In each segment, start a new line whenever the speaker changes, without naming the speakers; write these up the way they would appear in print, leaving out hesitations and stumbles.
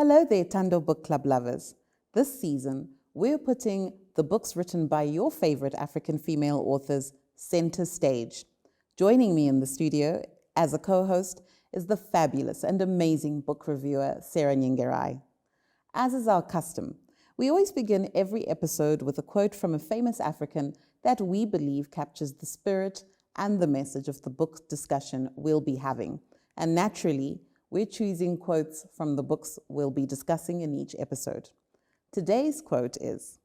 Hello there, Tando Book Club lovers. This season, we're putting the books written by your favorite African female authors center stage. Joining me in the studio as a co-host is the fabulous and amazing book reviewer, Sarah Nyingerai. As is our custom, we always begin every episode with a quote from a famous African that we believe captures the spirit and the message of the book discussion we'll be having. And naturally, we're choosing quotes from the books we'll be discussing in each episode. Today's quote is,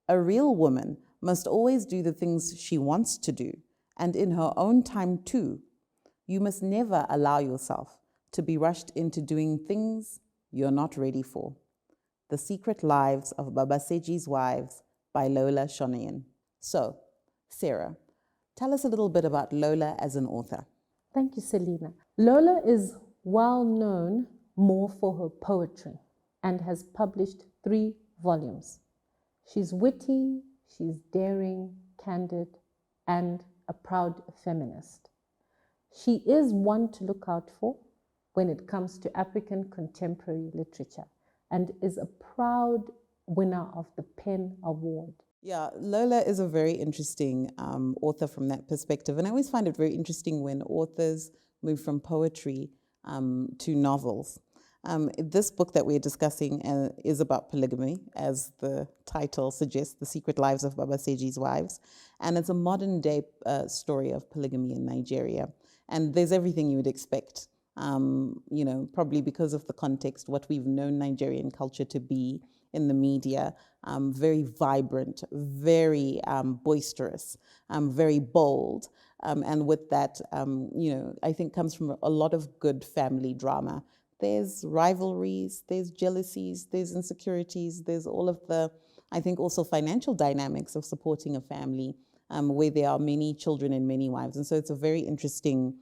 "A real woman must always do the things she wants to do, and in her own time too. You must never allow yourself to be rushed into doing things you're not ready for." The Secret Lives of Baba Segi's Wives by Lola Shoneyin. So, Sarah, tell us a little bit about Lola as an author.
Thank you, Selina. Lola is well known more for her poetry and has published 3 volumes. She's witty, she's daring, candid, and a proud feminist. She is one to look out for when it comes to African contemporary literature and is a proud winner of the Pen Award.
Yeah, Lola is a very interesting author from that perspective. And I always find it very interesting when authors move from poetry to novels. This book that we're discussing is about polygamy, as the title suggests, The Secret Lives of Baba Segi's Wives. And it's a modern day story of polygamy in Nigeria. And there's everything you would expect, probably because of the context, what we've known Nigerian culture to be in the media, very vibrant, very boisterous, very bold. And with that, I think comes from a lot of good family drama. There's rivalries, there's jealousies, there's insecurities, there's all of the, I think also financial dynamics of supporting a family where there are many children and many wives. And so it's a very interesting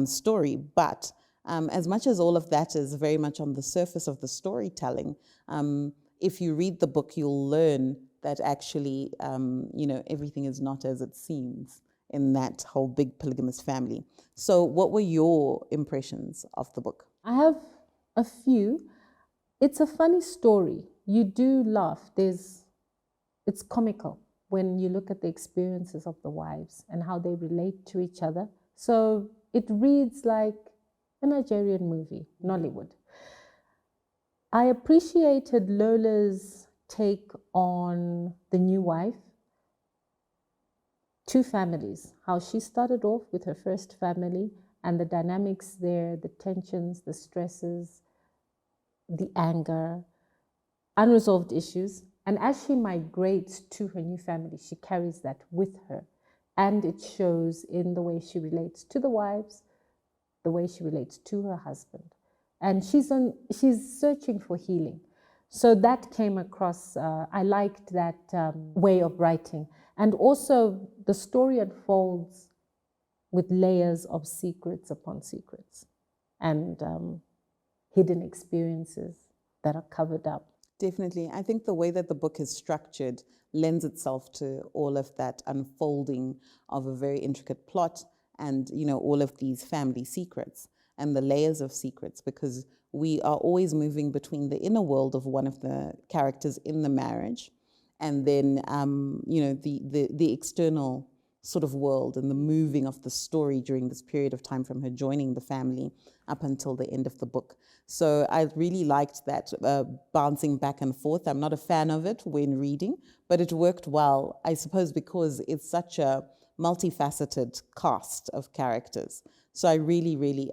story. But as much as all of that is very much on the surface of the storytelling, if you read the book, you'll learn that actually, everything is not as it seems in that whole big polygamous family. So what were your impressions of the book?
I have a few. It's a funny story. You do laugh. It's comical when you look at the experiences of the wives and how they relate to each other. So it reads like a Nigerian movie, Nollywood. I appreciated Lola's take on the new wife, 2 families, how she started off with her first family and the dynamics there, the tensions, the stresses, the anger, unresolved issues. And as she migrates to her new family, she carries that with her. And it shows in the way she relates to the wives, the way she relates to her husband. And she's searching for healing. So that came across, I liked that way of writing. And also the story unfolds with layers of secrets upon secrets and hidden experiences that are covered up.
Definitely. I think the way that the book is structured lends itself to all of that unfolding of a very intricate plot and, all of these family secrets and the layers of secrets, because we are always moving between the inner world of one of the characters in the marriage and then, the external sort of world and the moving of the story during this period of time from her joining the family up until the end of the book. So I really liked that bouncing back and forth. I'm not a fan of it when reading, but it worked well, I suppose, because it's such a multifaceted cast of characters. So I really, really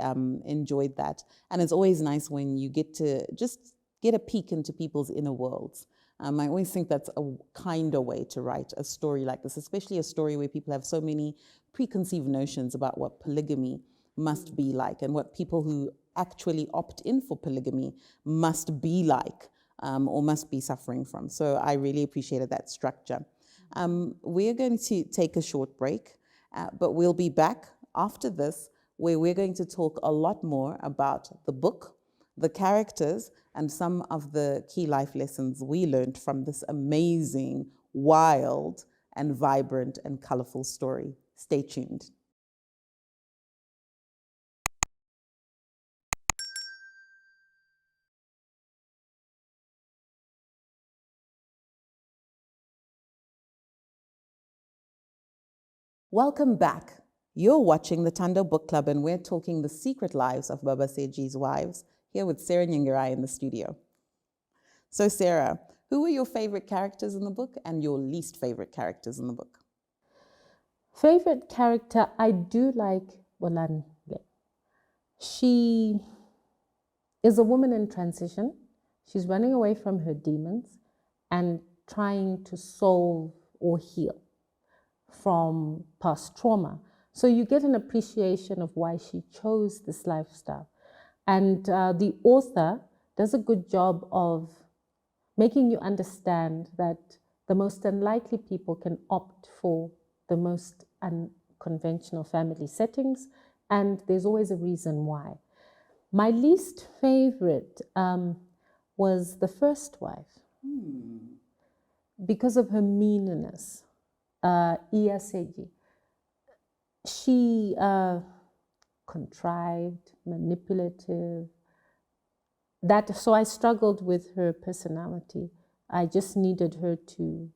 enjoyed that. And it's always nice when you get to just get a peek into people's inner worlds. I always think that's a kinder way to write a story like this, especially a story where people have so many preconceived notions about what polygamy must be like and what people who actually opt in for polygamy must be like or must be suffering from. So I really appreciated that structure. We're going to take a short break, but we'll be back after this where we're going to talk a lot more about the book, the characters, and some of the key life lessons we learned from this amazing, wild, and vibrant and colorful story. Stay tuned. Welcome back. You're watching the Tando Book Club, and we're talking the secret lives of Baba Segi's wives, here with Sarah Nyingarai in the studio. So Sarah, who were your favorite characters in the book and your least favorite characters in the book?
Favorite character, I do like Bolanle. She is a woman in transition. She's running away from her demons and trying to solve or heal from past trauma. So you get an appreciation of why she chose this lifestyle. And the author does a good job of making you understand that the most unlikely people can opt for the most unconventional family settings, and there's always a reason why. My least favorite was the first wife because of her meanness. Iya Segi. She contrived, manipulative. So I struggled with her personality. I just needed her to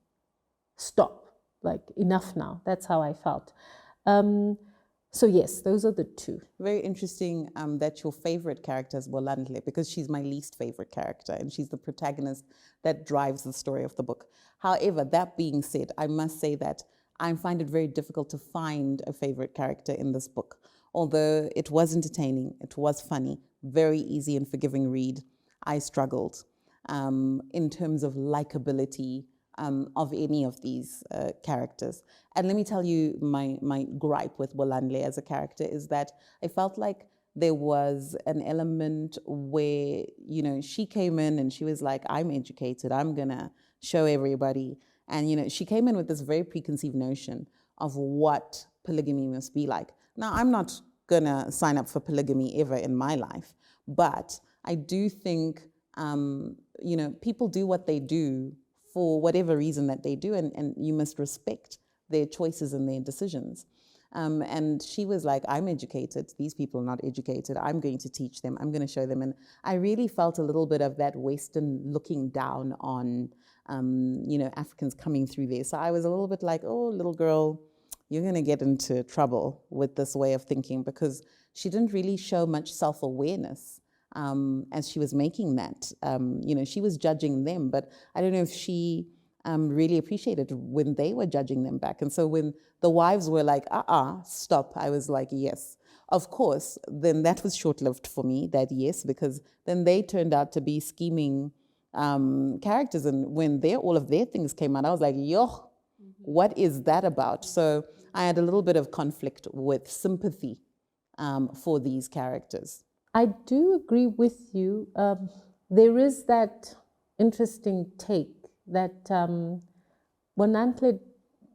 stop, like enough now. That's how I felt. So yes, those are the two.
Very interesting that your favorite character is Bolanle, because she's my least favorite character and she's the protagonist that drives the story of the book. However, that being said, I must say that I find it very difficult to find a favorite character in this book. Although it was entertaining, it was funny, very easy and forgiving read, I struggled in terms of likability of any of these characters. And let me tell you, my gripe with Bolanle as a character is that I felt like there was an element where, you know, she came in and she was like, I'm educated, I'm gonna show everybody. And, you know, she came in with this very preconceived notion of what polygamy must be like. Now, I'm not gonna sign up for polygamy ever in my life, but I do think, you know, people do what they do for whatever reason that they do, and you must respect their choices and their decisions. And she was like, I'm educated, these people are not educated, I'm going to teach them, I'm going to show them. And I really felt a little bit of that Western looking down on, you know, Africans coming through there. So I was a little bit like, oh, little girl, you're going to get into trouble with this way of thinking, because she didn't really show much self-awareness as she was making that. You know, she was judging them, but I don't know if she really appreciated when they were judging them back. And so when the wives were like, stop, I was like, yes. Of course, then that was short-lived for me, that yes, because then they turned out to be scheming characters. And when all of their things came out, I was like, yo, what is that about? So I had a little bit of conflict with sympathy for these characters.
I do agree with you. There is that interesting take that Bolanle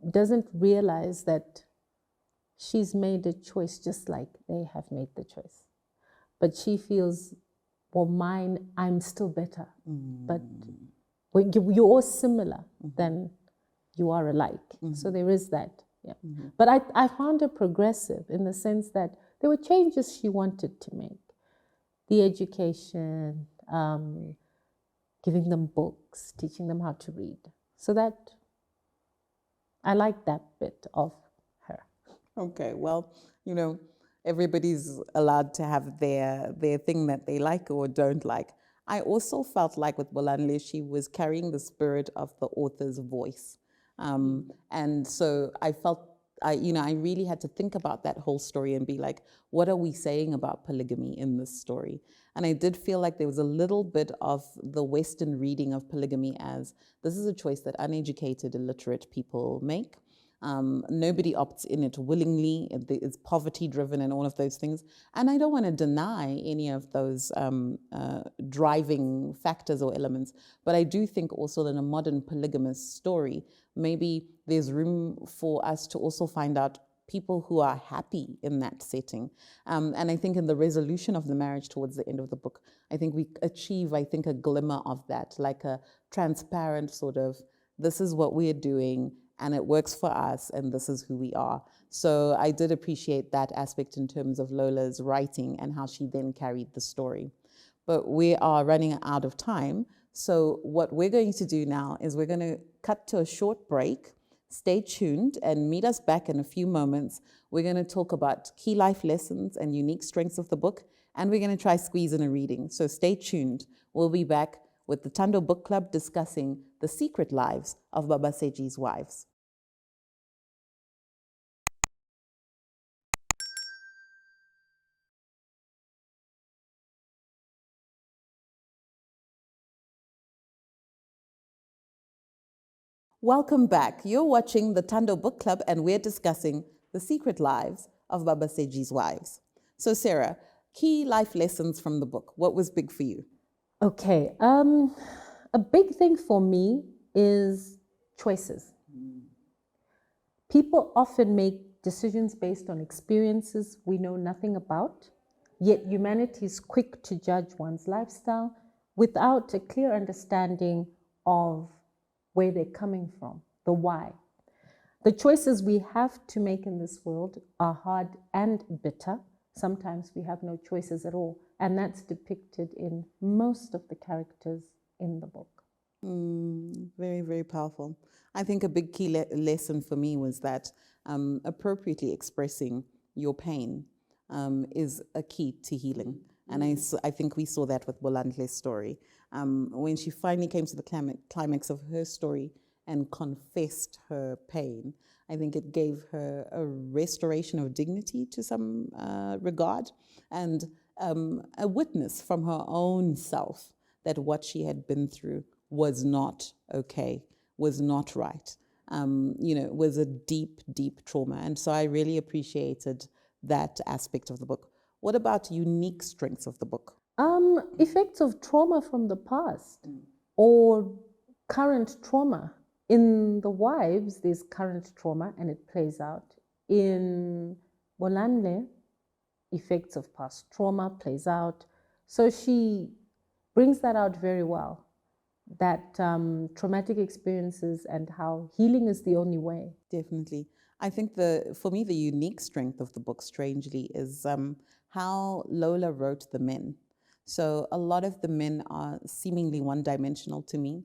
doesn't realize that she's made a choice just like they have made the choice. But she feels, well, I'm still better. But when you're all similar, then you are alike. So there is that. Yeah. But I found her progressive in the sense that there were changes she wanted to make. The education, giving them books, teaching them how to read. So that, I like that bit of her.
Okay, well, you know, everybody's allowed to have their thing that they like or don't like. I also felt like with Bolanle, she was carrying the spirit of the author's voice. And so I felt, you know, I really had to think about that whole story and be like, what are we saying about polygamy in this story? And I did feel like there was a little bit of the Western reading of polygamy as this is a choice that uneducated, illiterate people make. Nobody opts in it willingly. It's poverty-driven and all of those things. And I don't want to deny any of those driving factors or elements, but I do think also in a modern polygamous story, maybe there's room for us to also find out people who are happy in that setting. And I think in the resolution of the marriage towards the end of the book, I think we achieve, a glimmer of that, like a transparent sort of, this is what we're doing, and it works for us, and this is who we are. So I did appreciate that aspect in terms of Lola's writing and how she then carried the story. But we are running out of time. So what we're going to do now is we're going to cut to a short break Stay tuned and meet us back in a few moments. We're going to talk about key life lessons and unique strengths of the book, and we're going to try squeeze in a reading. So stay tuned. We'll be back with the Tando Book Club discussing the secret lives of Baba Segi's wives. Welcome back. You're watching the Tando Book Club, and we're discussing the secret lives of Baba Segi's wives. So Sarah, key life lessons from the book. What was big for you?
Okay, a big thing for me is choices. People often make decisions based on experiences we know nothing about, yet humanity is quick to judge one's lifestyle without a clear understanding of where they're coming from, the why. The choices we have to make in this world are hard and bitter. Sometimes we have no choices at all, and that's depicted in most of the characters in the book.
Very, very powerful. I think a big key lesson for me was that appropriately expressing your pain is a key to healing. And I think we saw that with Bolanle's story. When she finally came to the climax of her story and confessed her pain, I think it gave her a restoration of dignity to some regard, and a witness from her own self that what she had been through was not okay, was not right. It was a deep, deep trauma. And so I really appreciated that aspect of the book. What about unique strengths of the book?
Effects of trauma from the past or current trauma. In the wives, there's current trauma and it plays out. In Bolanle, effects of past trauma plays out. So she brings that out very well, that traumatic experiences and how healing is the only way.
Definitely. I think for me, the unique strength of the book, strangely, is how Lola wrote the men. So a lot of the men are seemingly one-dimensional to me.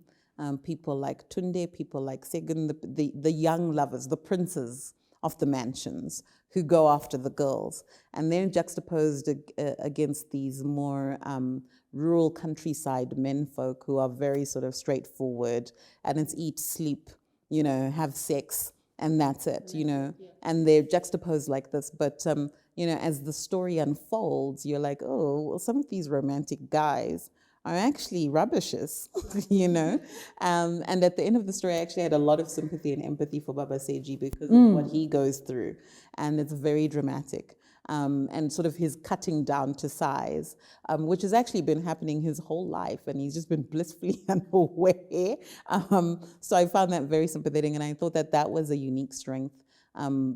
People like Tunde, people like Segun, the young lovers, the princes of the mansions who go after the girls. And they're juxtaposed against these more rural countryside menfolk who are very sort of straightforward, and it's eat, sleep, have sex, and that's it, and they're juxtaposed like this. But, as the story unfolds, you're like, oh, well, some of these romantic guys are actually rubbishes, and at the end of the story, I actually had a lot of sympathy and empathy for Baba Segi because of what he goes through, and it's very dramatic. And sort of his cutting down to size, which has actually been happening his whole life, and he's just been blissfully unaware. So I found that very sympathetic, and I thought that was a unique strength,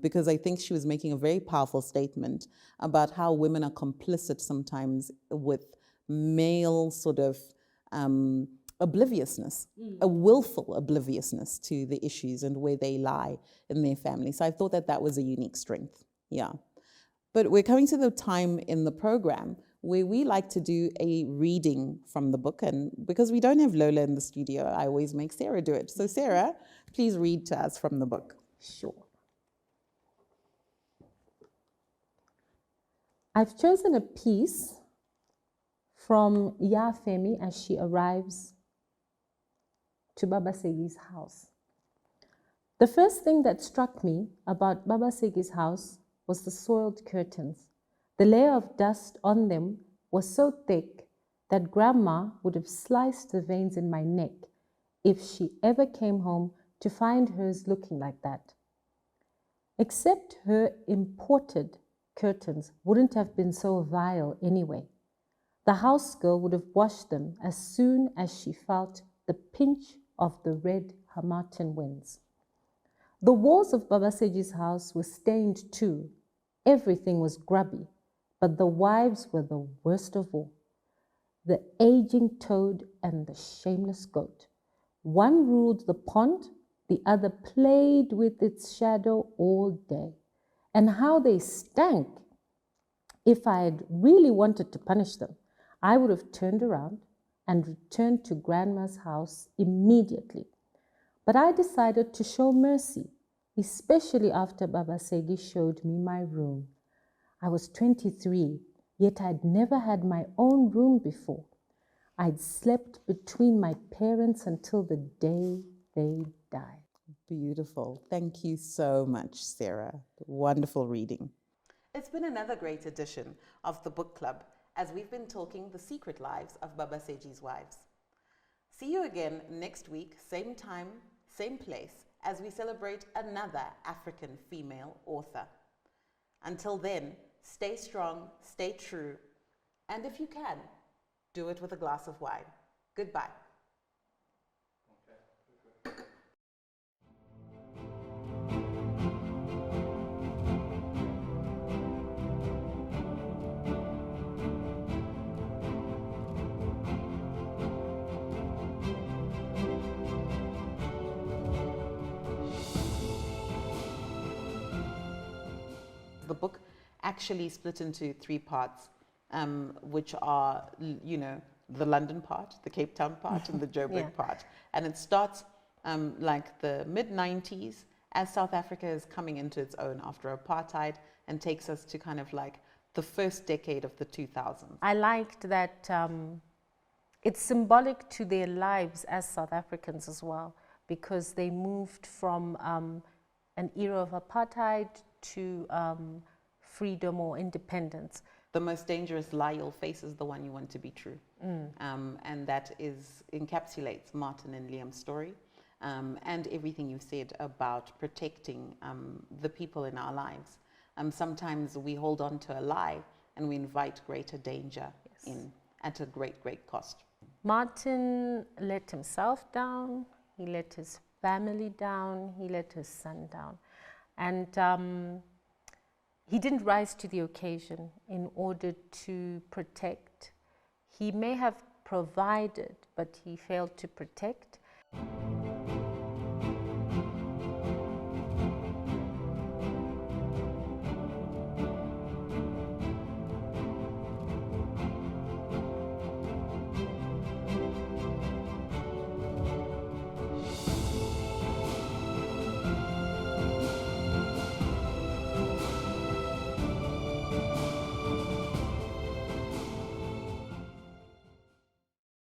because I think she was making a very powerful statement about how women are complicit sometimes with male sort of obliviousness, a willful obliviousness to the issues and where they lie in their family. So I thought that was a unique strength, yeah. But we're coming to the time in the program where we like to do a reading from the book. And because we don't have Lola in the studio, I always make Sarah do it. So Sarah, please read to us from the book.
Sure. I've chosen a piece from Femi as she arrives to Baba Segi's house. The first thing that struck me about Baba Segi's house was the soiled curtains. The layer of dust on them was so thick that Grandma would have sliced the veins in my neck if she ever came home to find hers looking like that. Except her imported curtains wouldn't have been so vile anyway. The house girl would have washed them as soon as she felt the pinch of the red Harmattan winds. The walls of Baba Segi's house were stained too. Everything was grubby, but the wives were the worst of all. The aging toad and the shameless goat. One ruled the pond, the other played with its shadow all day. And how they stank! If I had really wanted to punish them, I would have turned around and returned to Grandma's house immediately. But I decided to show mercy especially after Baba Segi showed me my room. I was 23, yet I'd never had my own room before. I'd slept between my parents until the day they died.
Beautiful. Thank you so much, Sarah. Wonderful reading. It's been another great edition of the Book Club as we've been talking the secret lives of Baba Segi's wives. See you again next week, same time, same place, as we celebrate another African female author. Until then, stay strong, stay true, and if you can, do it with a glass of wine. Goodbye. The book actually split into 3 parts, which are, the London part, the Cape Town part, and the Joburg part. And it starts like the mid-90s as South Africa is coming into its own after apartheid, and takes us to kind of like the first decade of the 2000s.
I liked that it's symbolic to their lives as South Africans as well, because they moved from an era of apartheid to freedom or independence.
The most dangerous lie you'll face is the one you want to be true. And that encapsulates Martin and Liam's story, and everything you've said about protecting the people in our lives. Sometimes we hold on to a lie and we invite greater danger in at a great, great cost.
Martin let himself down, he let his family down, he let his son down. And he didn't rise to the occasion in order to protect. He may have provided, but he failed to protect.